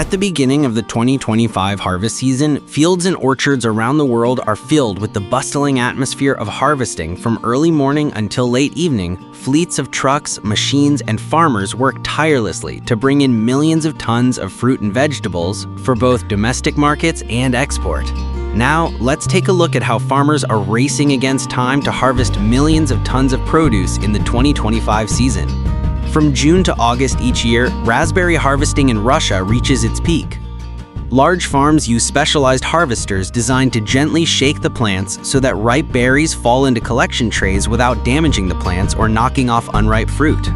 At the beginning of the 2025 harvest season, fields and orchards around the world are filled with the bustling atmosphere of harvesting. From early morning until late evening, fleets of trucks, machines, and farmers work tirelessly to bring in millions of tons of fruit and vegetables for both domestic markets and export. Now, let's take a look at how farmers are racing against time to harvest millions of tons of produce in the 2025 season. From June to August each year, raspberry harvesting in Russia reaches its peak. Large farms use specialized harvesters designed to gently shake the plants so that ripe berries fall into collection trays without damaging the plants or knocking off unripe fruit.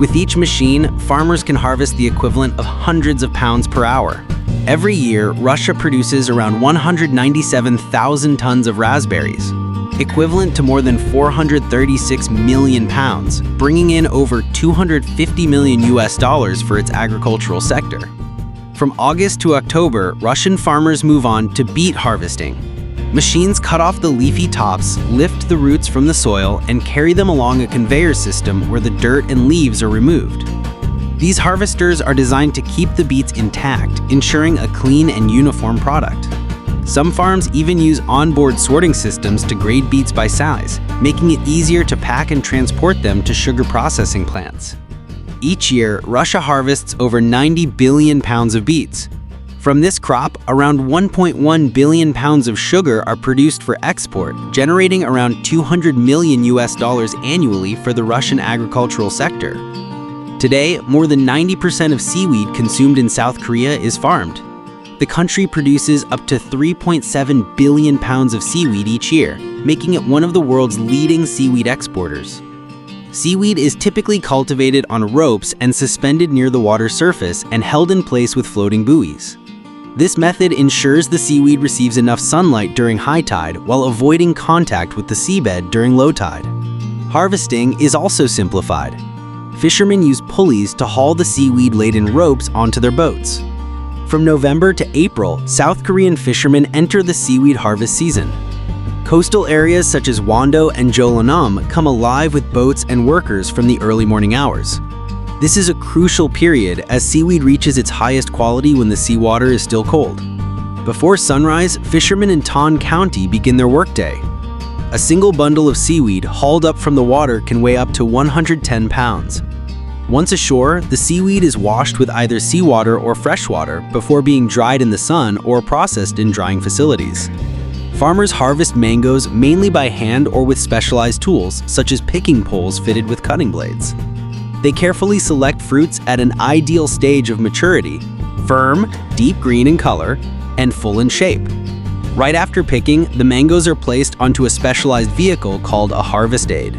With each machine, farmers can harvest the equivalent of hundreds of pounds per hour. Every year, Russia produces around 197,000 tons of raspberries, equivalent to more than 436 million pounds, bringing in over $250 million for its agricultural sector. From August to October, Russian farmers move on to beet harvesting. Machines cut off the leafy tops, lift the roots from the soil, and carry them along a conveyor system where the dirt and leaves are removed. These harvesters are designed to keep the beets intact, ensuring a clean and uniform product. Some farms even use onboard sorting systems to grade beets by size, making it easier to pack and transport them to sugar processing plants. Each year, Russia harvests over 90 billion pounds of beets. From this crop, around 1.1 billion pounds of sugar are produced for export, generating around $200 million annually for the Russian agricultural sector. Today, more than 90% of seaweed consumed in South Korea is farmed. The country produces up to 3.7 billion pounds of seaweed each year, making it one of the world's leading seaweed exporters. Seaweed is typically cultivated on ropes and suspended near the water's surface and held in place with floating buoys. This method ensures the seaweed receives enough sunlight during high tide while avoiding contact with the seabed during low tide. Harvesting is also simplified. Fishermen use pulleys to haul the seaweed-laden ropes onto their boats. From November to April, South Korean fishermen enter the seaweed harvest season. Coastal areas such as Wando and Jeollanam come alive with boats and workers from the early morning hours. This is a crucial period as seaweed reaches its highest quality when the seawater is still cold. Before sunrise, fishermen in Tan County begin their workday. A single bundle of seaweed hauled up from the water can weigh up to 110 pounds. Once ashore, the seaweed is washed with either seawater or freshwater before being dried in the sun or processed in drying facilities. Farmers harvest mangoes mainly by hand or with specialized tools, such as picking poles fitted with cutting blades. They carefully select fruits at an ideal stage of maturity, firm, deep green in color, and full in shape. Right after picking, the mangoes are placed onto a specialized vehicle called a harvest aid.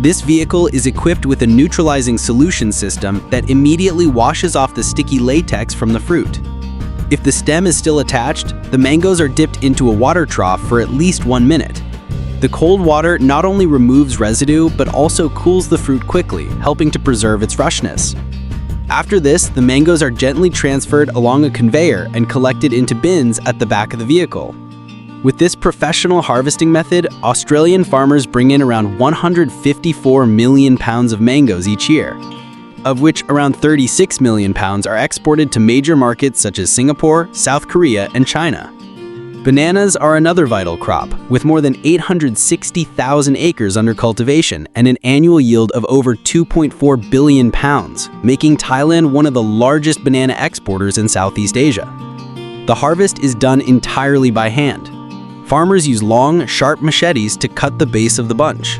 This vehicle is equipped with a neutralizing solution system that immediately washes off the sticky latex from the fruit. If the stem is still attached, the mangoes are dipped into a water trough for at least 1 minute. The cold water not only removes residue, but also cools the fruit quickly, helping to preserve its freshness. After this, the mangoes are gently transferred along a conveyor and collected into bins at the back of the vehicle. With this professional harvesting method, Australian farmers bring in around 154 million pounds of mangoes each year, of which around 36 million pounds are exported to major markets such as Singapore, South Korea, and China. Bananas are another vital crop, with more than 860,000 acres under cultivation and an annual yield of over 2.4 billion pounds, making Thailand one of the largest banana exporters in Southeast Asia. The harvest is done entirely by hand. Farmers use long, sharp machetes to cut the base of the bunch.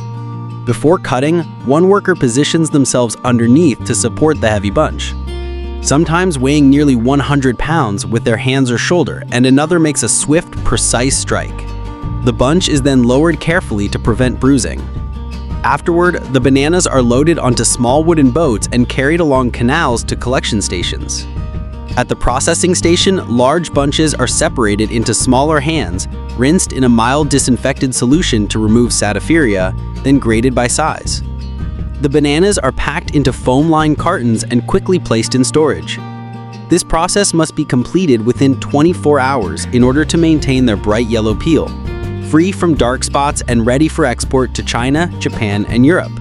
Before cutting, one worker positions themselves underneath to support the heavy bunch, sometimes weighing nearly 100 pounds with their hands or shoulder, and another makes a swift, precise strike. The bunch is then lowered carefully to prevent bruising. Afterward, the bananas are loaded onto small wooden boats and carried along canals to collection stations. At the processing station, large bunches are separated into smaller hands, rinsed in a mild disinfected solution to remove sadiferia, then graded by size. The bananas are packed into foam-lined cartons and quickly placed in storage. This process must be completed within 24 hours in order to maintain their bright yellow peel, free from dark spots and ready for export to China, Japan, and Europe.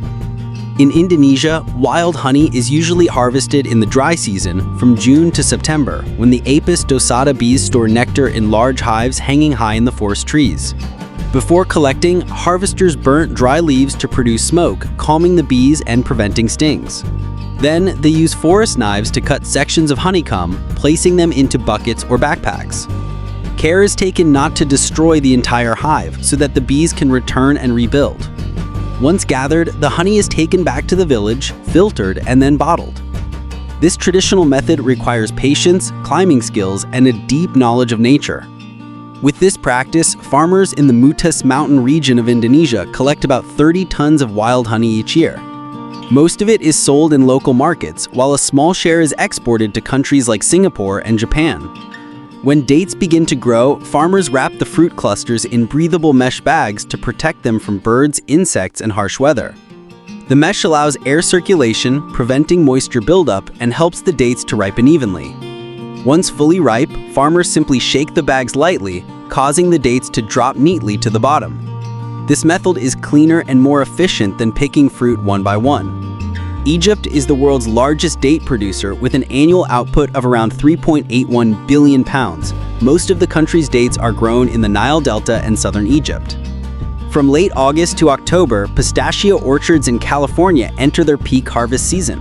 In Indonesia, wild honey is usually harvested in the dry season from June to September, when the Apis dorsata bees store nectar in large hives hanging high in the forest trees. Before collecting, harvesters burnt dry leaves to produce smoke, calming the bees and preventing stings. Then, they use forest knives to cut sections of honeycomb, placing them into buckets or backpacks. Care is taken not to destroy the entire hive so that the bees can return and rebuild. Once gathered, the honey is taken back to the village, filtered, and then bottled. This traditional method requires patience, climbing skills, and a deep knowledge of nature. With this practice, farmers in the Mutus mountain region of Indonesia collect about 30 tons of wild honey each year. Most of it is sold in local markets, while a small share is exported to countries like Singapore and Japan. When dates begin to grow, farmers wrap the fruit clusters in breathable mesh bags to protect them from birds, insects, and harsh weather. The mesh allows air circulation, preventing moisture buildup, and helps the dates to ripen evenly. Once fully ripe, farmers simply shake the bags lightly, causing the dates to drop neatly to the bottom. This method is cleaner and more efficient than picking fruit one by one. Egypt is the world's largest date producer with an annual output of around 3.81 billion pounds. Most of the country's dates are grown in the Nile Delta and southern Egypt. From late August to October, pistachio orchards in California enter their peak harvest season.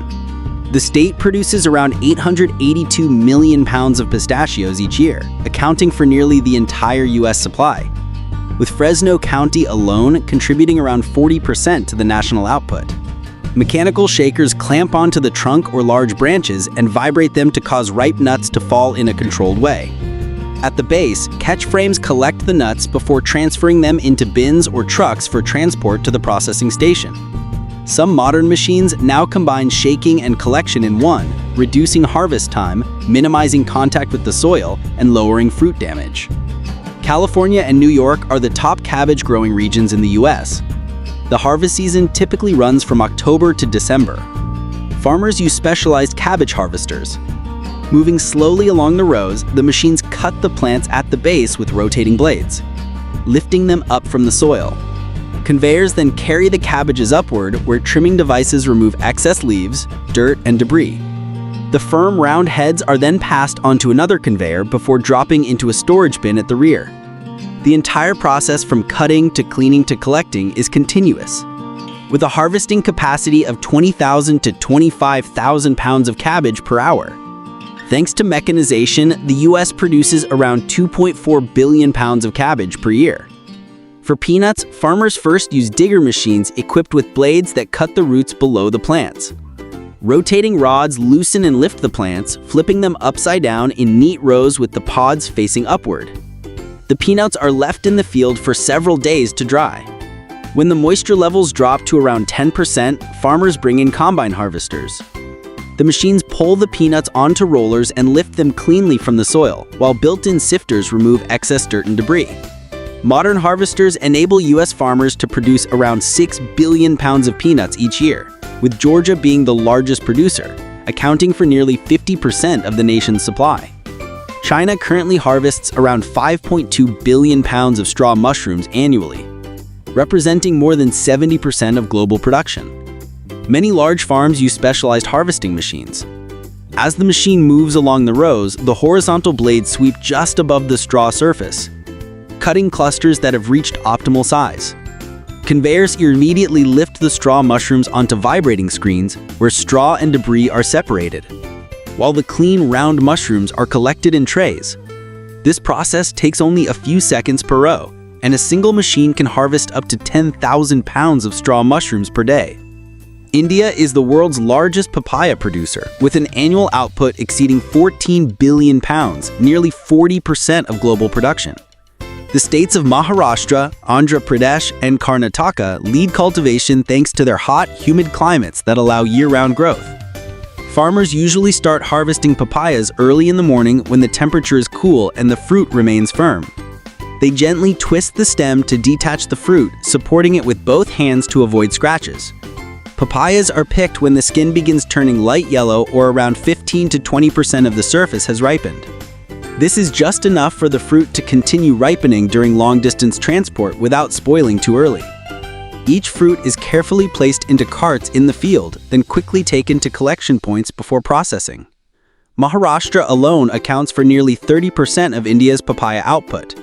The state produces around 882 million pounds of pistachios each year, accounting for nearly the entire U.S. supply, with Fresno County alone contributing around 40% to the national output. Mechanical shakers clamp onto the trunk or large branches and vibrate them to cause ripe nuts to fall in a controlled way. At the base, catch frames collect the nuts before transferring them into bins or trucks for transport to the processing station. Some modern machines now combine shaking and collection in one, reducing harvest time, minimizing contact with the soil, and lowering fruit damage. California and New York are the top cabbage growing regions in the U.S. The harvest season typically runs from October to December. Farmers use specialized cabbage harvesters. Moving slowly along the rows, the machines cut the plants at the base with rotating blades, lifting them up from the soil. Conveyors then carry the cabbages upward, where trimming devices remove excess leaves, dirt, and debris. The firm, round heads are then passed onto another conveyor before dropping into a storage bin at the rear. The entire process from cutting to cleaning to collecting is continuous. With a harvesting capacity of 20,000 to 25,000 pounds of cabbage per hour. Thanks to mechanization, the U.S. produces around 2.4 billion pounds of cabbage per year. For peanuts, farmers first use digger machines equipped with blades that cut the roots below the plants. Rotating rods loosen and lift the plants, flipping them upside down in neat rows with the pods facing upward. The peanuts are left in the field for several days to dry. When the moisture levels drop to around 10%, farmers bring in combine harvesters. The machines pull the peanuts onto rollers and lift them cleanly from the soil, while built-in sifters remove excess dirt and debris. Modern harvesters enable U.S. farmers to produce around 6 billion pounds of peanuts each year, with Georgia being the largest producer, accounting for nearly 50% of the nation's supply. China currently harvests around 5.2 billion pounds of straw mushrooms annually, representing more than 70% of global production. Many large farms use specialized harvesting machines. As the machine moves along the rows, the horizontal blades sweep just above the straw surface, cutting clusters that have reached optimal size. Conveyors immediately lift the straw mushrooms onto vibrating screens where straw and debris are separated, while the clean, round mushrooms are collected in trays. This process takes only a few seconds per row, and a single machine can harvest up to 10,000 pounds of straw mushrooms per day. India is the world's largest papaya producer, with an annual output exceeding 14 billion pounds, nearly 40% of global production. The states of Maharashtra, Andhra Pradesh, and Karnataka lead cultivation thanks to their hot, humid climates that allow year-round growth. Farmers usually start harvesting papayas early in the morning when the temperature is cool and the fruit remains firm. They gently twist the stem to detach the fruit, supporting it with both hands to avoid scratches. Papayas are picked when the skin begins turning light yellow or around 15 to 20% of the surface has ripened. This is just enough for the fruit to continue ripening during long-distance transport without spoiling too early. Each fruit is carefully placed into carts in the field, then quickly taken to collection points before processing. Maharashtra alone accounts for nearly 30% of India's papaya output.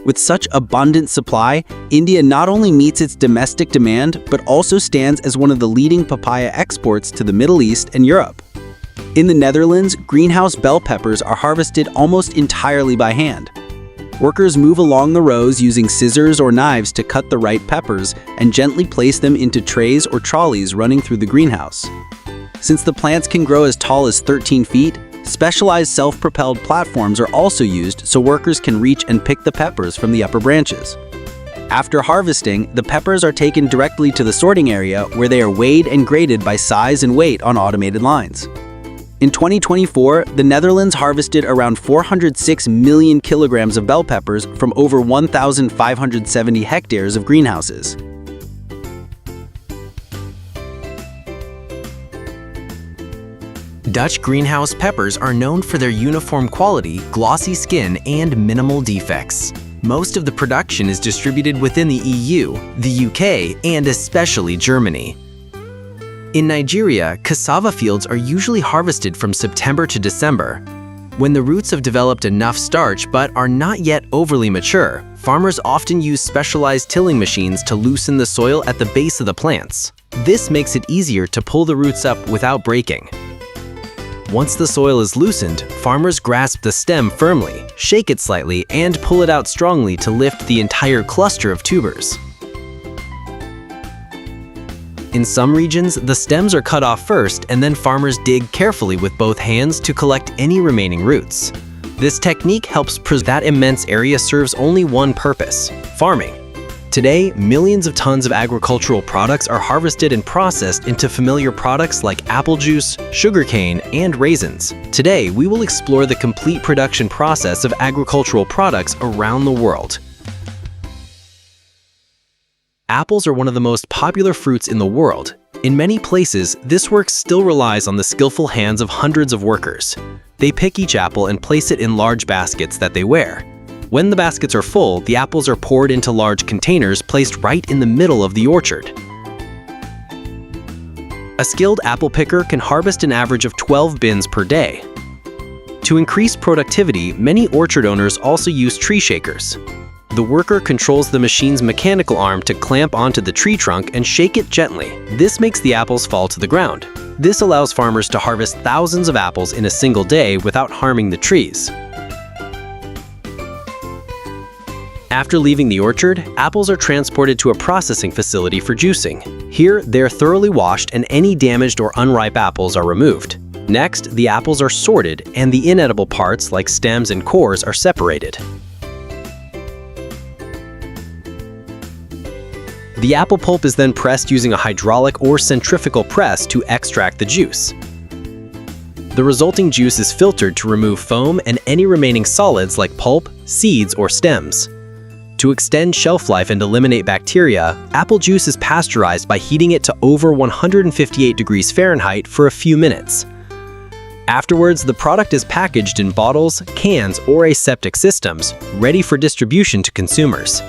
With such abundant supply, India not only meets its domestic demand, but also stands as one of the leading papaya exports to the Middle East and Europe. In the Netherlands, greenhouse bell peppers are harvested almost entirely by hand. Workers move along the rows using scissors or knives to cut the right peppers and gently place them into trays or trolleys running through the greenhouse. Since the plants can grow as tall as 13 feet, specialized self-propelled platforms are also used so workers can reach and pick the peppers from the upper branches. After harvesting, the peppers are taken directly to the sorting area where they are weighed and graded by size and weight on automated lines. In 2024, the Netherlands harvested around 406 million kilograms of bell peppers from over 1,570 hectares of greenhouses. Dutch greenhouse peppers are known for their uniform quality, glossy skin, and minimal defects. Most of the production is distributed within the EU, the UK, and especially Germany. In Nigeria, cassava fields are usually harvested from September to December. When the roots have developed enough starch but are not yet overly mature, farmers often use specialized tilling machines to loosen the soil at the base of the plants. This makes it easier to pull the roots up without breaking. Once the soil is loosened, farmers grasp the stem firmly, shake it slightly, and pull it out strongly to lift the entire cluster of tubers. In some regions, the stems are cut off first, and then farmers dig carefully with both hands to collect any remaining roots. This technique helps preserve that immense area serves only one purpose: farming. Today, millions of tons of agricultural products are harvested and processed into familiar products like apple juice, sugarcane, and raisins. Today, we will explore the complete production process of agricultural products around the world. Apples are one of the most popular fruits in the world. In many places, this work still relies on the skillful hands of hundreds of workers. They pick each apple and place it in large baskets that they wear. When the baskets are full, the apples are poured into large containers placed right in the middle of the orchard. A skilled apple picker can harvest an average of 12 bins per day. To increase productivity, many orchard owners also use tree shakers. The worker controls the machine's mechanical arm to clamp onto the tree trunk and shake it gently. This makes the apples fall to the ground. This allows farmers to harvest thousands of apples in a single day without harming the trees. After leaving the orchard, apples are transported to a processing facility for juicing. Here, they are thoroughly washed and any damaged or unripe apples are removed. Next, the apples are sorted and the inedible parts, like stems and cores, are separated. The apple pulp is then pressed using a hydraulic or centrifugal press to extract the juice. The resulting juice is filtered to remove foam and any remaining solids like pulp, seeds, or stems. To extend shelf life and eliminate bacteria, apple juice is pasteurized by heating it to over 158 degrees Fahrenheit for a few minutes. Afterwards, the product is packaged in bottles, cans, or aseptic systems, ready for distribution to consumers.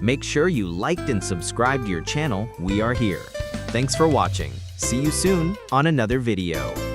Make sure you liked and subscribed to your channel, We Are Here. Thanks for watching. See you soon on another video.